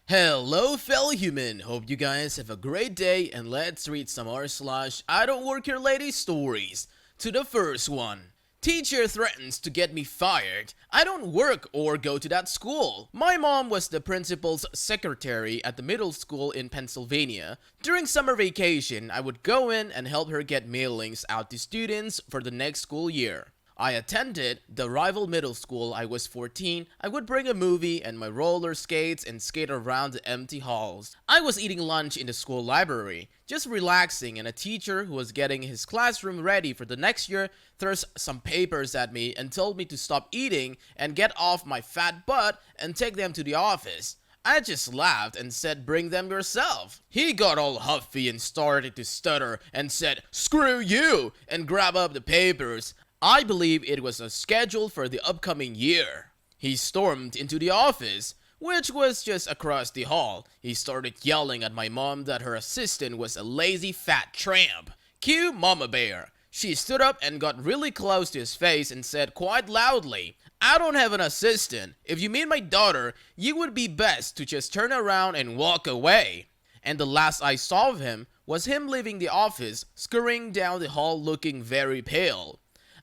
Hello fellow human, hope you guys have a great day and let's read some r/I don't work here lady stories. To the first one. Teacher threatens to get me fired. I don't work or go to that school. My mom was the principal's secretary at the middle school in Pennsylvania. During summer vacation, I would go in and help her get mailings out to students for the next school year. I attended the rival middle school. I was 14. I would bring a movie and my roller skates and skate around the empty halls. I was eating lunch in the school library, just relaxing, and a teacher who was getting his classroom ready for the next year throws some papers at me and told me to stop eating and get off my fat butt and take them to the office. I just laughed and said, "Bring them yourself." He got all huffy and started to stutter and said, "Screw you," and grabbed up the papers. I believe it was a schedule for the upcoming year. He stormed into the office, which was just across the hall. He started yelling at my mom that her assistant was a lazy fat tramp. Cue Mama Bear. She stood up and got really close to his face and said quite loudly, "I don't have an assistant. If you mean my daughter, you would be best to just turn around and walk away." And the last I saw of him was him leaving the office, scurrying down the hall looking very pale.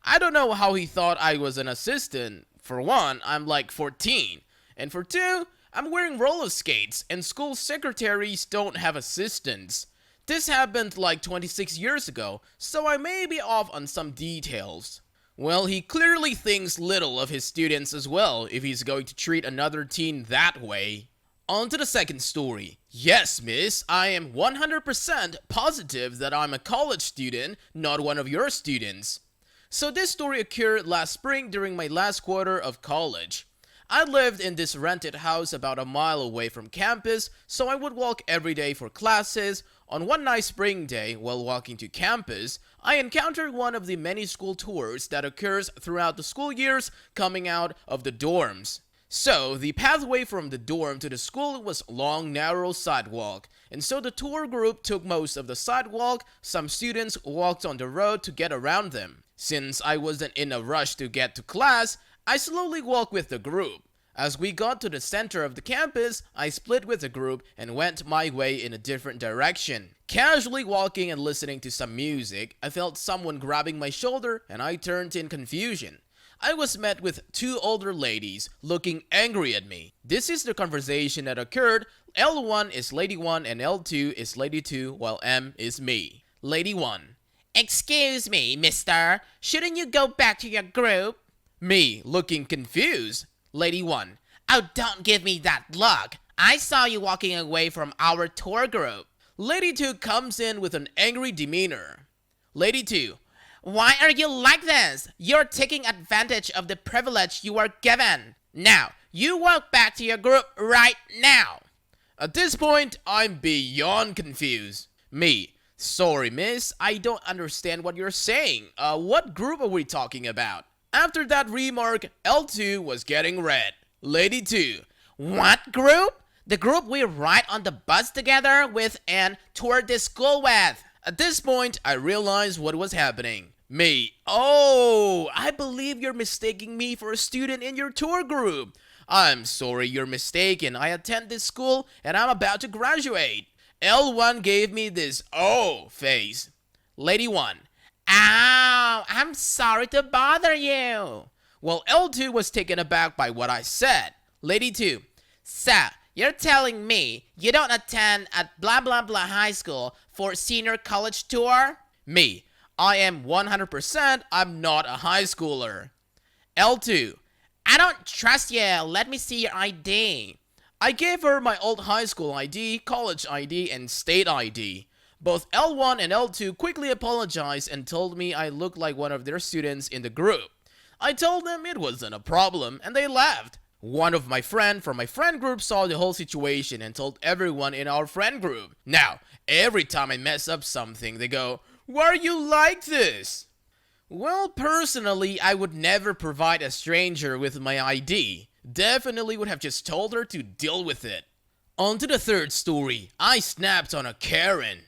I don't know how he thought I was an assistant. For one, I'm like 14. And for two, I'm wearing roller skates and school secretaries don't have assistants. This happened like 26 years ago, so I may be off on some details. Well, he clearly thinks little of his students as well if he's going to treat another teen that way. On to the second story. Yes, miss, I am 100% positive that I'm a college student, not one of your students. So this story occurred last spring during my last quarter of college. I lived in this rented house about a mile away from campus, so I would walk every day for classes. On one nice spring day, while walking to campus, I encountered one of the many school tours that occurs throughout the school years coming out of the dorms. So, the pathway from the dorm to the school was long, narrow sidewalk, and so the tour group took most of the sidewalk. Some students walked on the road to get around them. Since I wasn't in a rush to get to class, I slowly walked with the group. As we got to the center of the campus, I split with the group and went my way in a different direction. Casually walking and listening to some music, I felt someone grabbing my shoulder and I turned in confusion. I was met with two older ladies looking angry at me. This is the conversation that occurred. L1 is Lady 1 and L2 is Lady 2 while M is me. Lady 1. "Excuse me, mister. Shouldn't you go back to your group?" Me, looking confused. Lady 1. "Oh, don't give me that look. I saw you walking away from our tour group." Lady 2 comes in with an angry demeanor. Lady 2. "Why are you like this? You're taking advantage of the privilege you were given. Now, you walk back to your group right now." At this point, I'm beyond confused. Me. "Sorry, miss, I don't understand what you're saying. What group are we talking about?" After that remark, L2 was getting red. Lady 2. "What group? The group we ride on the bus together with and tour this school with." At this point, I realized what was happening. Me. "Oh, I believe you're mistaking me for a student in your tour group. I'm sorry, you're mistaken. I attend this school and I'm about to graduate." L1 gave me this "oh" face. Lady 1. "Ow, I'm sorry to bother you." Well, L2 was taken aback by what I said. Lady 2. "So, you're telling me you don't attend at blah blah blah high school for senior college tour?" Me. "I am 100%, I'm not a high schooler." L2. "I don't trust you. Let me see your ID." I gave her my old high school ID, college ID, and state ID. Both L1 and L2 quickly apologized and told me I looked like one of their students in the group. I told them it wasn't a problem, and they left. One of my friend from my friend group saw the whole situation and told everyone in our friend group. Now, every time I mess up something, they go, "Why are you like this?" Well, personally, I would never provide a stranger with my ID. Definitely would have just told her to deal with it. On to the third story. I snapped on a Karen.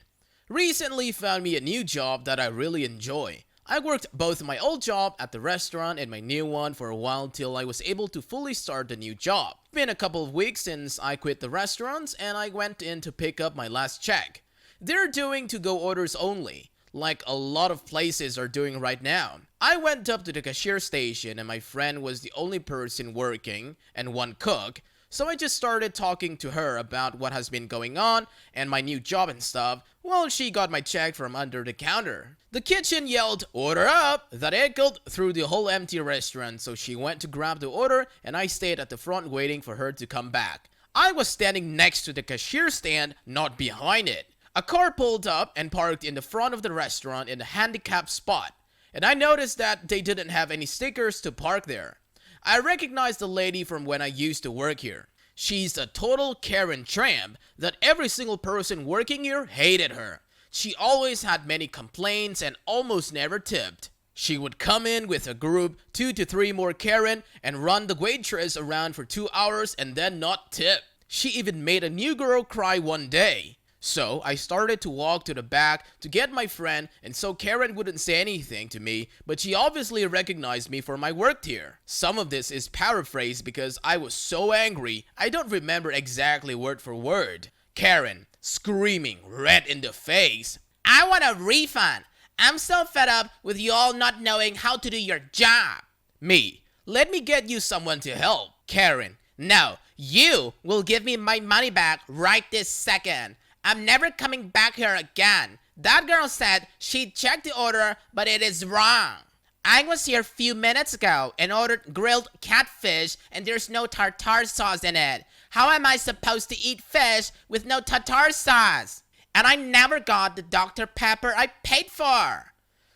Recently found me a new job that I really enjoy. I worked both my old job at the restaurant and my new one for a while till I was able to fully start the new job. It's been a couple of weeks since I quit the restaurants and I went in to pick up my last check. They're doing to-go orders only, like a lot of places are doing right now. I went up to the cashier station and my friend was the only person working and one cook, so I just started talking to her about what has been going on and my new job and stuff while she got my check from under the counter. The kitchen yelled, "Order up!" That echoed through the whole empty restaurant, so she went to grab the order and I stayed at the front waiting for her to come back. I was standing next to the cashier stand, not behind it. A car pulled up and parked in the front of the restaurant in a handicapped spot, and I noticed that they didn't have any stickers to park there. I recognized the lady from when I used to work here. She's a total Karen tramp that every single person working here hated her. She always had many complaints and almost never tipped. She would come in with a group, 2 to 3 more Karen, and run the waitress around for 2 hours and then not tip. She even made a new girl cry one day. So I started to walk to the back to get my friend, and so Karen wouldn't say anything to me, but she obviously recognized me for my work here. Some of this is paraphrased because I was so angry, I don't remember exactly word for word. Karen, screaming, red in the face, "I want a refund! I'm so fed up with you all not knowing how to do your job!" Me, "Let me get you someone to help." Karen, "No, you will give me my money back right this second. I'm never coming back here again. That girl said she'd checked the order, but it is wrong. I was here a few minutes ago and ordered grilled catfish and there's no tartar sauce in it. How am I supposed to eat fish with no tartar sauce? And I never got the Dr. Pepper I paid for."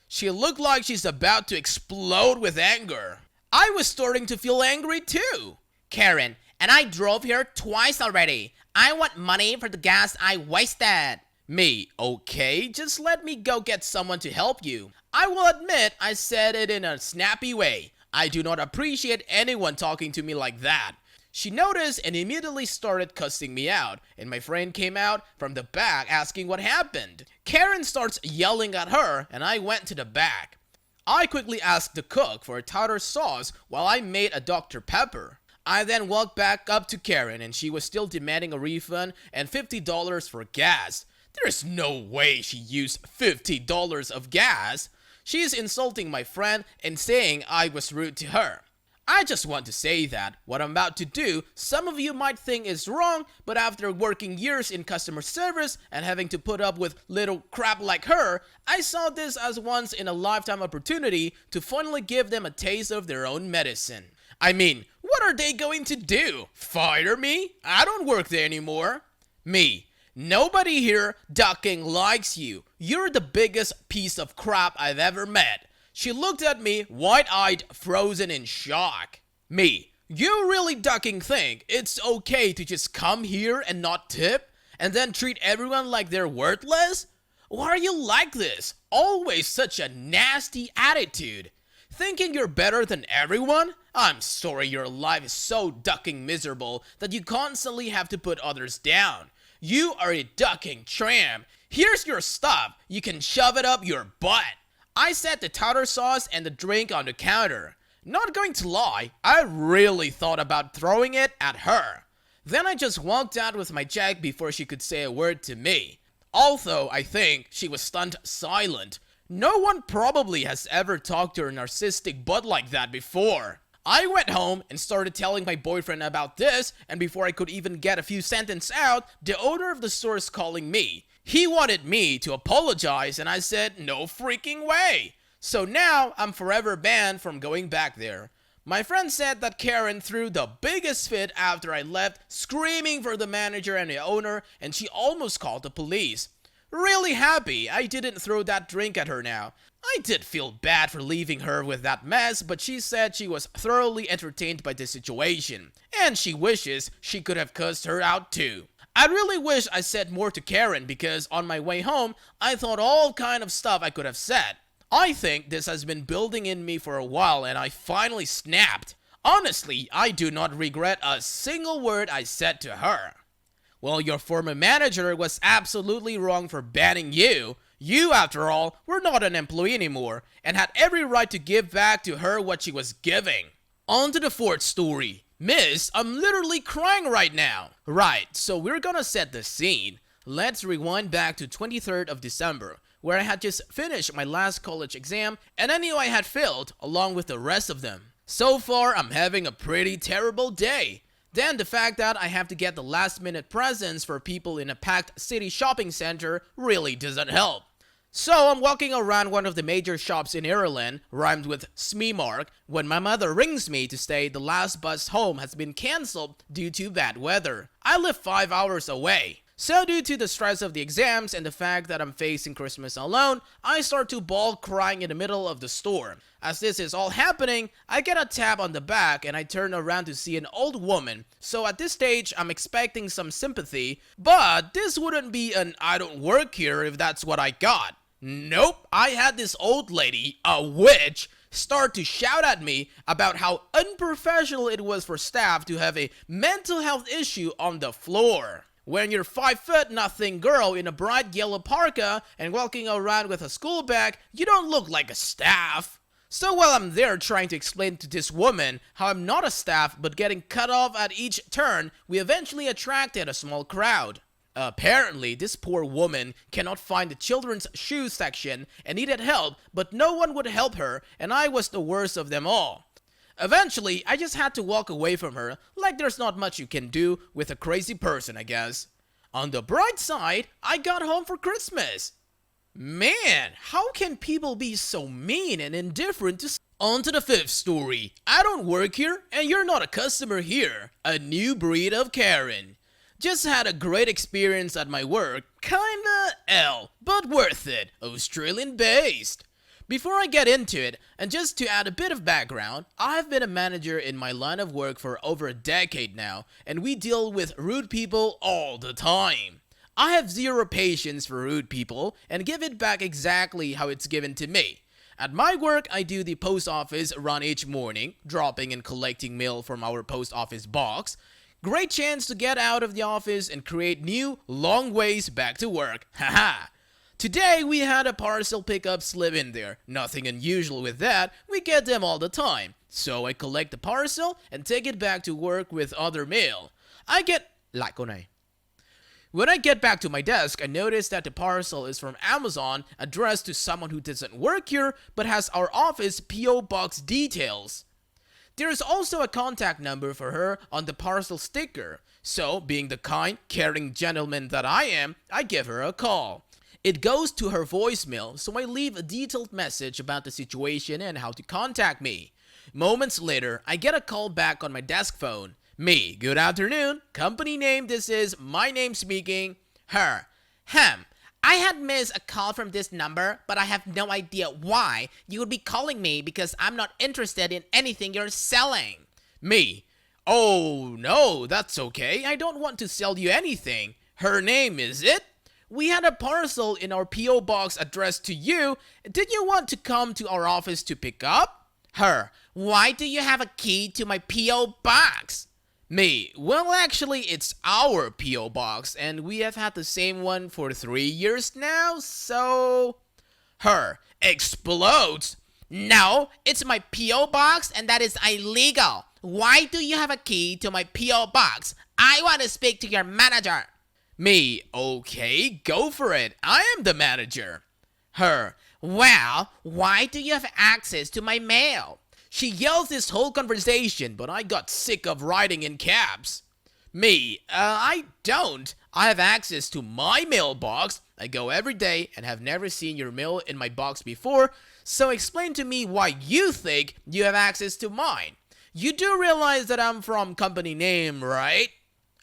She looked like she's about to explode with anger. I was starting to feel angry too. Karen, "And I drove here twice already. I want money for the gas I wasted." Me, "Okay, just let me go get someone to help you." I will admit I said it in a snappy way. I do not appreciate anyone talking to me like that. She noticed and immediately started cussing me out, and my friend came out from the back asking what happened. Karen starts yelling at her, and I went to the back. I quickly asked the cook for a tartar sauce while I made a Dr. Pepper. I then walked back up to Karen and she was still demanding a refund and $50 for gas. There's no way she used $50 of gas. She's insulting my friend and saying I was rude to her. I just want to say that what I'm about to do, some of you might think is wrong, but after working years in customer service and having to put up with little crap like her, I saw this as once in a lifetime opportunity to finally give them a taste of their own medicine. I mean, what are they going to do? Fire me? I don't work there anymore. Me, "Nobody here ducking likes you. You're the biggest piece of crap I've ever met." She looked at me, wide-eyed, frozen in shock. Me, "You really ducking think it's okay to just come here and not tip? And then treat everyone like they're worthless? Why are you like this? Always such a nasty attitude. Thinking you're better than everyone? I'm sorry your life is so ducking miserable that you constantly have to put others down. You are a ducking tramp. Here's your stuff. You can shove it up your butt." I set the tartar sauce and the drink on the counter. Not going to lie, I really thought about throwing it at her. Then I just walked out with my check before she could say a word to me. Although I think she was stunned silent. No one probably has ever talked to her narcissistic butt like that before. I went home and started telling my boyfriend about this, and before I could even get a few sentences out, the owner of the store is calling me. He wanted me to apologize, and I said, "No freaking way." So now I'm forever banned from going back there. My friend said that Karen threw the biggest fit after I left, screaming for the manager and the owner, and she almost called the police. Really happy I didn't throw that drink at her now. I did feel bad for leaving her with that mess, but she said she was thoroughly entertained by the situation, and she wishes she could have cussed her out too. I really wish I said more to Karen because on my way home, I thought all kind of stuff I could have said. I think this has been building in me for a while and I finally snapped. Honestly, I do not regret a single word I said to her. Well, your former manager was absolutely wrong for banning you. You, after all, were not an employee anymore and had every right to give back to her what she was giving. On to the fourth story. Miss, I'm literally crying right now. Right, so we're gonna set the scene. Let's rewind back to 23rd of December, where I had just finished my last college exam and I knew I had failed along with the rest of them. So far, I'm having a pretty terrible day. Then the fact that I have to get the last minute presents for people in a packed city shopping center really doesn't help. So I'm walking around one of the major shops in Ireland, rhymed with Smeemark, when my mother rings me to say the last bus home has been cancelled due to bad weather. I live 5 hours away. So due to the stress of the exams and the fact that I'm facing Christmas alone, I start to bawl crying in the middle of the store. As this is all happening, I get a tap on the back and I turn around to see an old woman. So at this stage, I'm expecting some sympathy, but this wouldn't be an I don't work here if that's what I got. Nope, I had this old lady, a witch, start to shout at me about how unprofessional it was for staff to have a mental health issue on the floor. When you're 5'0" girl in a bright yellow parka and walking around with a school bag, you don't look like a staff. So while I'm there trying to explain to this woman how I'm not a staff but getting cut off at each turn, we eventually attracted a small crowd. Apparently, this poor woman cannot find the children's shoe section and needed help, but no one would help her, and I was the worst of them all. Eventually, I just had to walk away from her, like there's not much you can do with a crazy person, I guess. On the bright side, I got home for Christmas. Man, how can people be so mean and indifferent to... On to the fifth story. I don't work here, and you're not a customer here. A new breed of Karen. Just had a great experience at my work. Kinda L, but worth it. Australian based. Before I get into it, and just to add a bit of background, I've been a manager in my line of work for over a decade now, and we deal with rude people all the time. I have zero patience for rude people, and give it back exactly how it's given to me. At my work, I do the post office run each morning, dropping and collecting mail from our post office box. Great chance to get out of the office and create new, long ways back to work. Haha! Today, we had a parcel pickup slip in there. Nothing unusual with that, we get them all the time. So I collect the parcel and take it back to work with other mail. When I get back to my desk, I notice that the parcel is from Amazon, addressed to someone who doesn't work here, but has our office P.O. Box details. There is also a contact number for her on the parcel sticker. So, being the kind, caring gentleman that I am, I give her a call. It goes to her voicemail, so I leave a detailed message about the situation and how to contact me. Moments later, I get a call back on my desk phone. Me, good afternoon. Company name, this is my name speaking. Her, I had missed a call from this number, but I have no idea why you would be calling me because I'm not interested in anything you're selling. Me, oh no, that's okay. I don't want to sell you anything. Her name, is it? We had a parcel in our P.O. box addressed to you. Did you want to come to our office to pick up? Her, why do you have a key to my P.O. box? Me, well actually it's our P.O. box and we have had the same one for 3 years now, so... Her, explodes. No, it's my P.O. box and that is illegal. Why do you have a key to my P.O. box? I want to speak to your manager. Me, okay, go for it. I am the manager. Her, well, why do you have access to my mail? She yells this whole conversation, but I got sick of writing in caps. Me, I don't. I have access to my mailbox. I go every day and have never seen your mail in my box before, so explain to me why you think you have access to mine. You do realize that I'm from company name, right?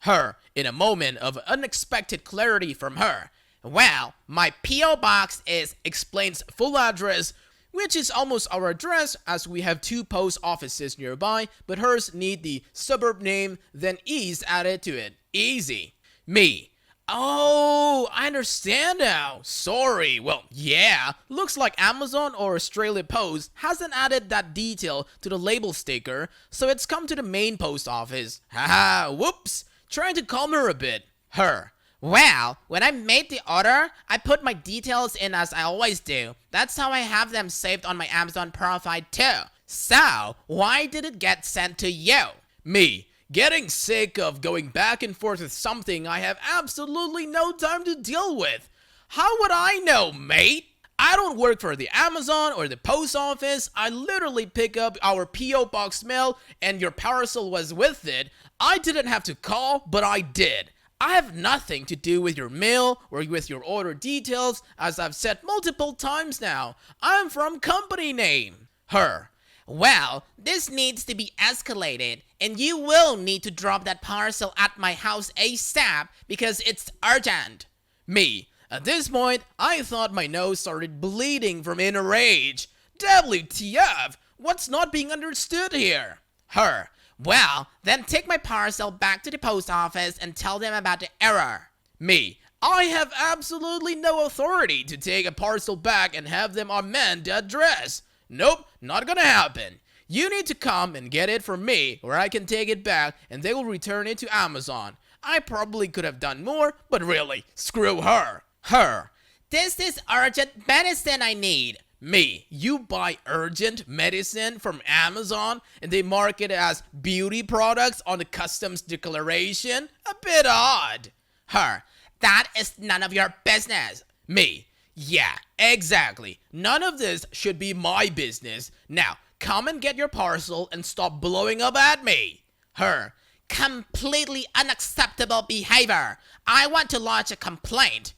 Her, in a moment of unexpected clarity from her. Well, my P.O. box explains full address, which is almost our address as we have 2 post offices nearby, but hers need the suburb name, then East added to it. Easy. Me. Oh, I understand now. Sorry. Well, yeah. Looks like Amazon or Australia Post hasn't added that detail to the label sticker, so it's come to the main post office. Haha, whoops. Trying to calm her a bit. Her. Well, when I made the order, I put my details in as I always do. That's how I have them saved on my Amazon profile too. So, why did it get sent to you? Me, getting sick of going back and forth with something I have absolutely no time to deal with. How would I know, mate? I don't work for the Amazon or the post office. I literally pick up our P.O. box mail and your parcel was with it. I didn't have to call, but I did. I have nothing to do with your mail or with your order details, as I've said multiple times now. I'm from company name. Her. Well, this needs to be escalated, and you will need to drop that parcel at my house ASAP because it's urgent. Me. At this point, I thought my nose started bleeding from inner rage. WTF? What's not being understood here? Her. Well, then take my parcel back to the post office and tell them about the error. Me. I have absolutely no authority to take a parcel back and have them amend the address. Nope, not gonna happen. You need to come and get it from me, or I can take it back and they will return it to Amazon. I probably could have done more, but really, screw her. Her. This is urgent medicine I need. Me. You buy urgent medicine from Amazon and they mark it as beauty products on the customs declaration? A bit odd. Her. That is none of your business. Me. Yeah, exactly. None of this should be my business. Now, come and get your parcel and stop blowing up at me. Her. Completely unacceptable behavior. I want to lodge a complaint.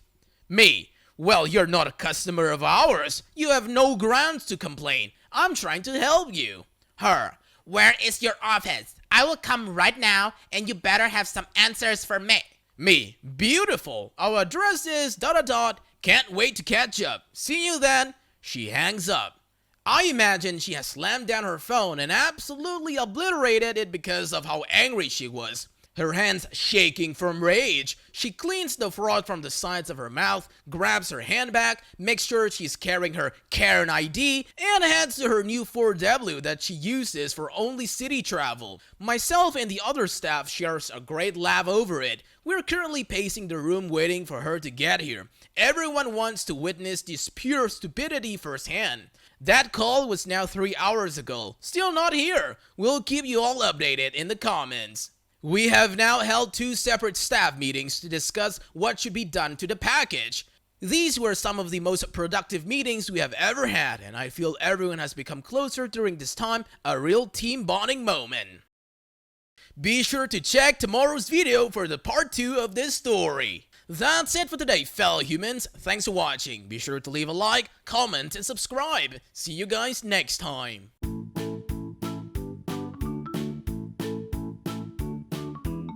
Me. Well, you're not a customer of ours. You have no grounds to complain. I'm trying to help you. Her. Where is your office? I will come right now and you better have some answers for me. Me. Beautiful. Our address is ... Can't wait to catch up. See you then. She hangs up. I imagine she has slammed down her phone and absolutely obliterated it because of how angry she was. Her hands shaking from rage. She cleans the fraud from the sides of her mouth, grabs her handbag, makes sure she's carrying her Karen ID, and heads to her new 4W that she uses for only city travel. Myself and the other staff shares a great laugh over it. We're currently pacing the room waiting for her to get here. Everyone wants to witness this pure stupidity firsthand. That call was now 3 hours ago. Still not here. We'll keep you all updated in the comments. We have now held 2 separate staff meetings to discuss what should be done to the package. These were some of the most productive meetings we have ever had, and I feel everyone has become closer during this time, a real team bonding moment. Be sure to check tomorrow's video for the part 2 of this story. That's it for today, fellow humans. Thanks for watching. Be sure to leave a like, comment, and subscribe. See you guys next time.